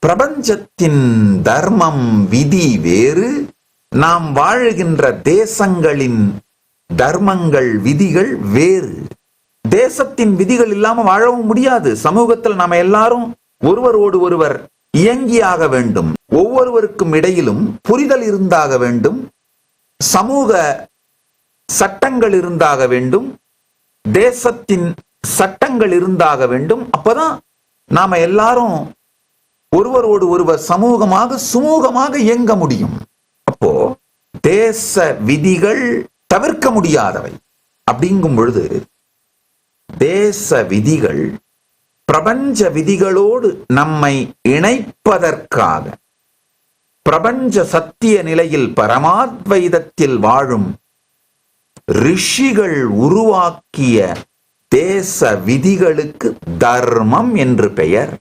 பிரபஞ்சத்தின் தர்மம் விதி வேறு, நாம் வாழ்கின்ற தேசங்களின் தர்மங்கள் விதிகள் வேறு. தேசத்தின் விதிகள் இல்லாம வாழவும் முடியாது. சமூகத்தில் நாம எல்லாரும் ஒருவரோடு ஒருவர் இயங்கியாக வேண்டும். ஒவ்வொருவருக்கும் இடையிலும் புரிதல் இருந்தாக வேண்டும். சமூக சட்டங்கள் இருந்தாக வேண்டும். தேசத்தின் சட்டங்கள் இருந்தாக வேண்டும். அப்பதான் நாம எல்லாரும் ஒருவரோடு ஒருவர் சமூகமாக சுமூகமாக இயங்க முடியும். அப்போ தேச விதிகள் தவிர்க்க முடியாதவை. அப்படிங்கும் பொழுது தேச விதிகள் பிரபஞ்ச விதிகளோடு நம்மை இணைப்பதற்காக பிரபஞ்ச சத்திய நிலையில் பரமாத்வைதத்தில் வாழும் ரிஷிகள் உருவாக்கிய தேச விதிகளுக்கு தர்மம் என்று பெயர்.